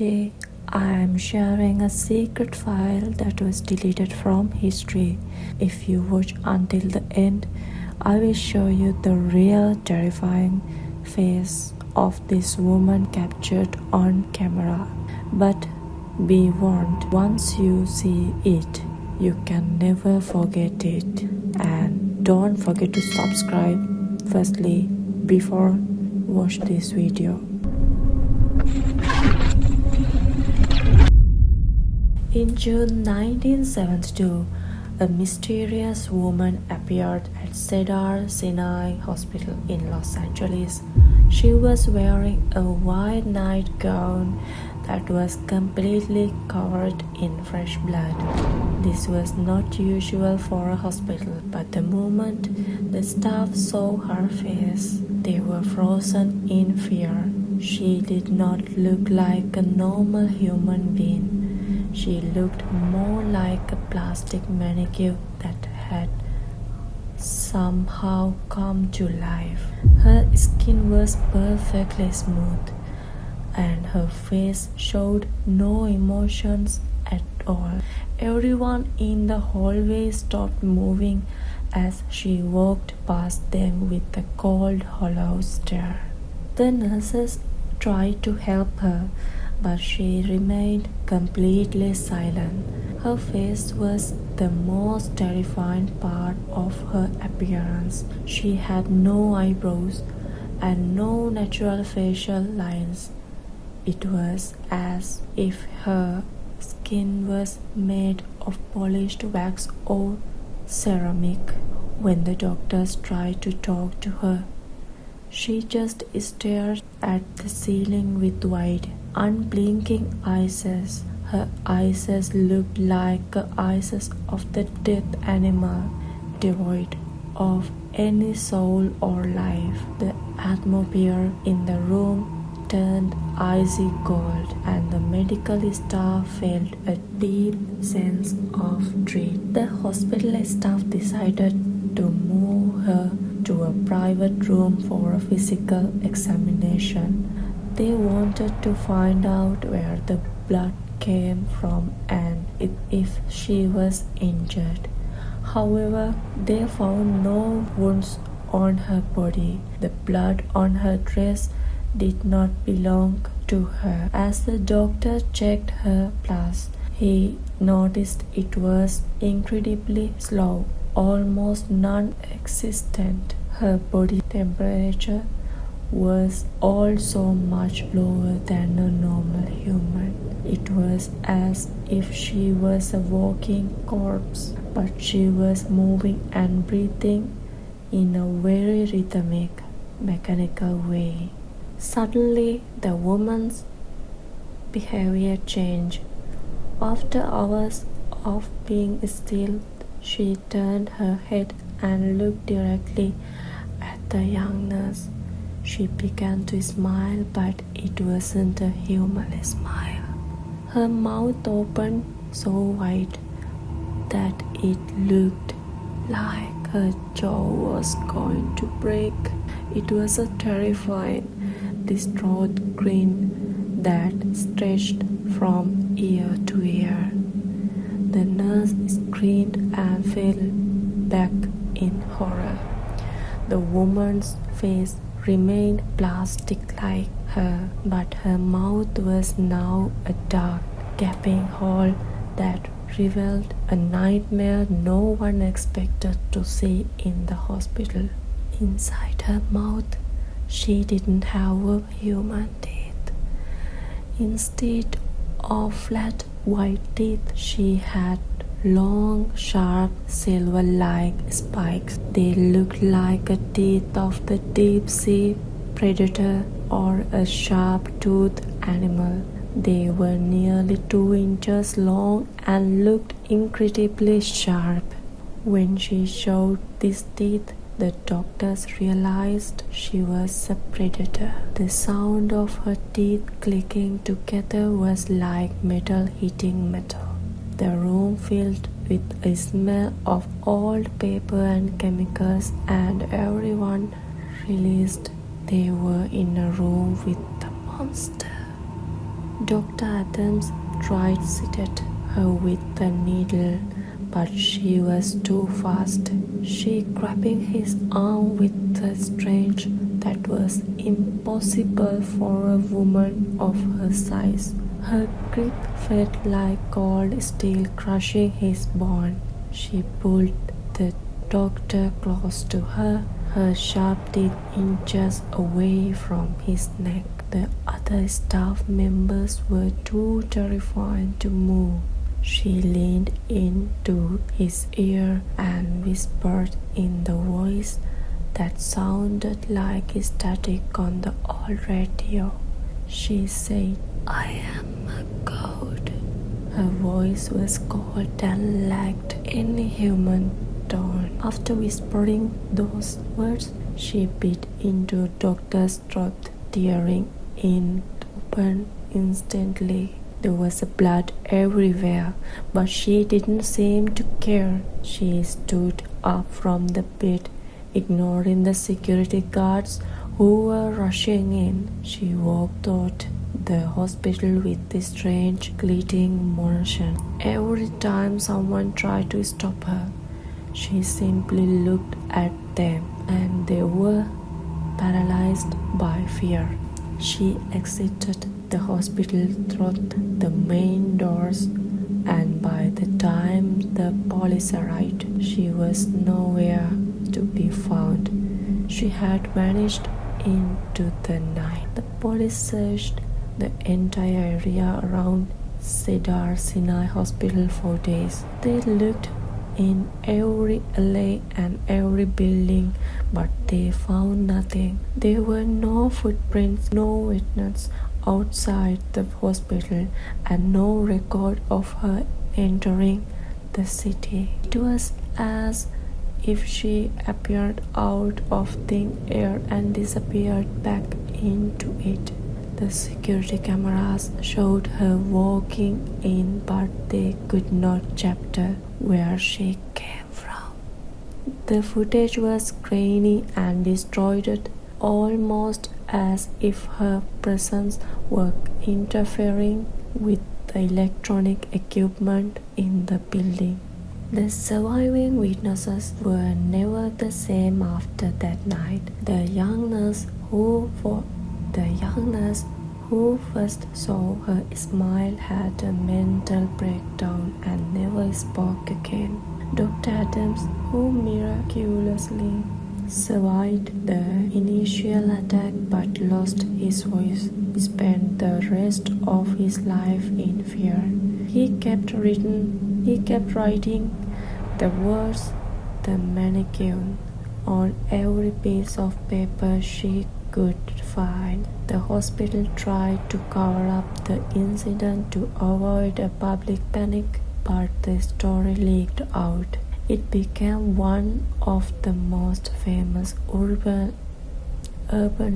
Today, I am sharing a secret file that was deleted from history. If you watch until the end, I will show you the real terrifying face of this woman captured on camera. But be warned, once you see it, you can never forget it. And don't forget to subscribe firstly before watch this video. In June 1972, a mysterious woman appeared at Cedar-Sinai Hospital in Los Angeles. She was wearing a white nightgown that was completely covered in fresh blood. This was not usual for a hospital, but the moment the staff saw her face, they were frozen in fear. She did not look like a normal human being. She looked more like a plastic mannequin that had somehow come to life. Her skin was perfectly smooth, and her face showed no emotions at all. Everyone in the hallway stopped moving as she walked past them with a cold, hollow stare. The nurses tried to help her, but she remained completely silent. Her face was the most terrifying part of her appearance. She had no eyebrows and no natural facial lines. It was as if her skin was made of polished wax or ceramic. When the doctors tried to talk to her, she just stared at the ceiling with wide, unblinking eyes. Her eyes looked like the eyes of the dead animal, devoid of any soul or life. The atmosphere in the room turned icy cold, and the medical staff felt a deep sense of dread. The hospital staff decided to move her to a private room for a physical examination. They wanted to find out where the blood came from and if she was injured. However, they found no wounds on her body. The blood on her dress did not belong to her. As the doctor checked her pulse, he noticed it was incredibly slow, almost non-existent. Her body temperature was also much lower than a normal human. It was as if she was a walking corpse, but she was moving and breathing in a very rhythmic, mechanical way. Suddenly, the woman's behavior changed. After hours of being still, she turned her head and looked directly at the young nurse. She began to smile, but it wasn't a human smile. Her mouth opened so wide that it looked like her jaw was going to break. It was a terrifying, distraught grin that stretched from ear to ear. The nurse screamed and fell back in horror. The woman's face remained plastic-like her, but her mouth was now a dark, gaping hole that revealed a nightmare no one expected to see in the hospital. Inside her mouth, she didn't have a human teeth. Instead of flat white teeth, she had long, sharp, silver-like spikes. They looked like the teeth of the deep-sea predator or a sharp-toothed animal. They were nearly 2 inches long and looked incredibly sharp. When she showed these teeth, the doctors realized she was a predator. The sound of her teeth clicking together was like metal hitting metal. The room filled with a smell of old paper and chemicals, and everyone realized they were in a room with the monster. Dr. Adams tried to sedate her with the needle, but she was too fast. She grabbing his arm with a strength that was impossible for a woman of her size. Her grip felt like cold steel crushing his bone. She pulled the doctor close to her, her sharp teeth inches away from his neck. The other staff members were too terrified to move. She leaned into his ear and whispered in the voice that sounded like static on the old radio. She said, "I am a god." Her voice was cold and lacked any human tone. After whispering those words, she bit into the doctor's throat, tearing it open instantly. There was blood everywhere, but she didn't seem to care. She stood up from the bed, ignoring the security guards who were rushing in. She walked out the hospital with this strange, fleeting motion. Every time someone tried to stop her, she simply looked at them, and they were paralyzed by fear. She exited the hospital through the main doors, and by the time the police arrived, she was nowhere to be found. She had vanished into the night. The police searched the entire area around Cedar-Sinai Hospital for days. They looked in every alley and every building, but they found nothing. There were no footprints, no witness outside the hospital, and no record of her entering the city. It was as if she appeared out of thin air and disappeared back into it. The security cameras showed her walking in, but they could not capture where she came from. The footage was grainy and distorted, almost as if her presence were interfering with the electronic equipment in the building. The surviving witnesses were never the same after that night. The young nurse who first saw her smile had a mental breakdown and never spoke again. Dr. Adams, who miraculously survived the initial attack but lost his voice, spent the rest of his life in fear. He kept writing the words "the mannequin" on every piece of paper she could find. The hospital tried to cover up the incident to avoid a public panic, but the story leaked out. It became one of the most famous urban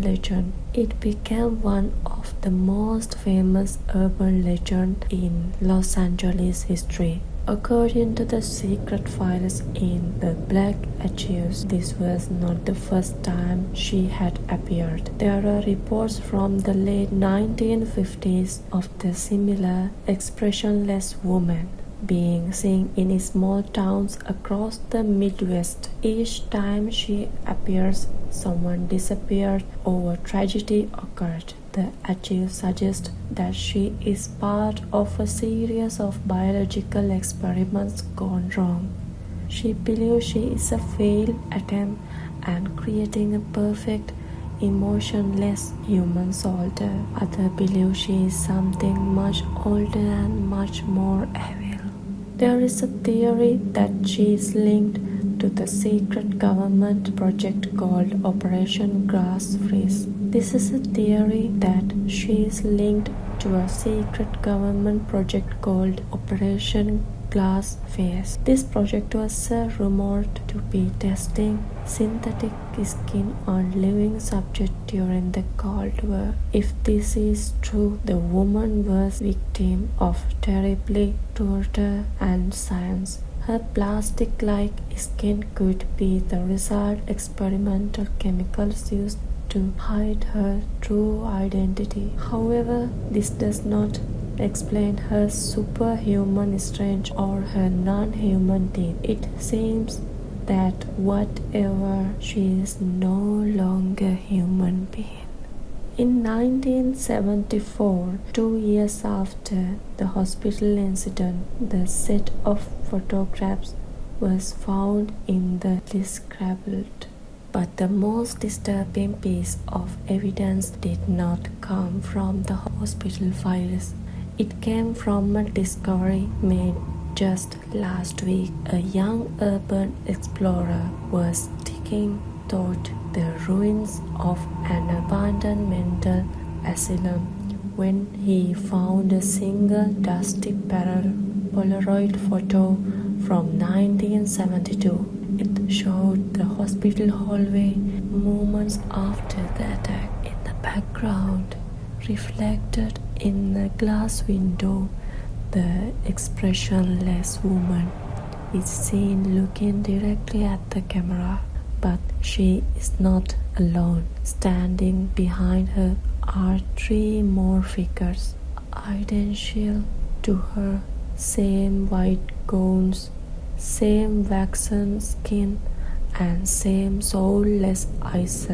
legend. It became one of the most famous urban legend in Los Angeles history. According to the secret files in the Black Archives, this was not the first time she had appeared. There are reports from the late 1950s of the similar expressionless woman being seen in small towns across the Midwest. Each time she appears, someone disappeared or tragedy occurred. The archives suggest that she is part of a series of biological experiments gone wrong. She believes she is a failed attempt at creating a perfect, emotionless human soldier. Others believe she is something much older and much more evil. There is a theory that she is linked to the secret government project called Operation Grass Freeze. This is a theory that she is linked to a secret government project called Operation Glass Face. This project was rumored to be testing synthetic skin on living subjects during the Cold War. If this is true, the woman was victim of terribly torture and science. Her plastic-like skin could be the result of experimental chemicals used to hide her true identity. However, this does not explain her superhuman strength or her non-human teeth. It seems that whatever, she is no longer human being. In 1974, 2 years after the hospital incident, the set of photographs was found in the discredited. But the most disturbing piece of evidence did not come from the hospital files. It came from a discovery made just last week. A young urban explorer was digging through the ruins of an abandoned mental asylum when he found a single dusty Polaroid photo from 1972. It showed the hospital hallway moments after the attack. In the background, reflected in a glass window, the expressionless woman is seen looking directly at the camera. But she is not alone. Standing behind her are 3 more figures, identical to her, same white gowns, same waxen skin, and same soulless eyes.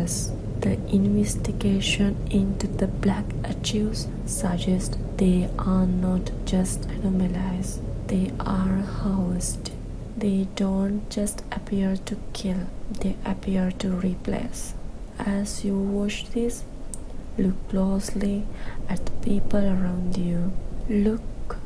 The investigation into the black archives suggests they are not just anomalies, they are housed. They don't just appear to kill, they appear to replace. As you watch this, look closely at the people around you. Look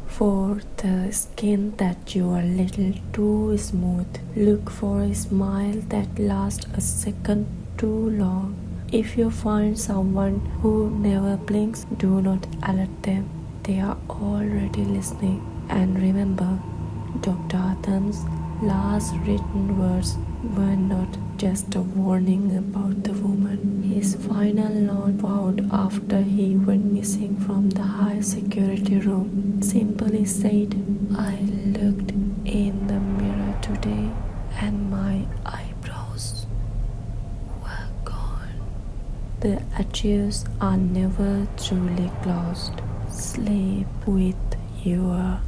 for the skin that you are a little too smooth. Look for a smile that lasts a second too long. If you find someone who never blinks, do not alert them. They are already listening. And remember, Dr. Adam's last written words were not just a warning about the woman. His final note found after he went missing from the high security room simply said, "I looked in the mirror today and my eyebrows were gone." The archives are never truly closed. Sleep with your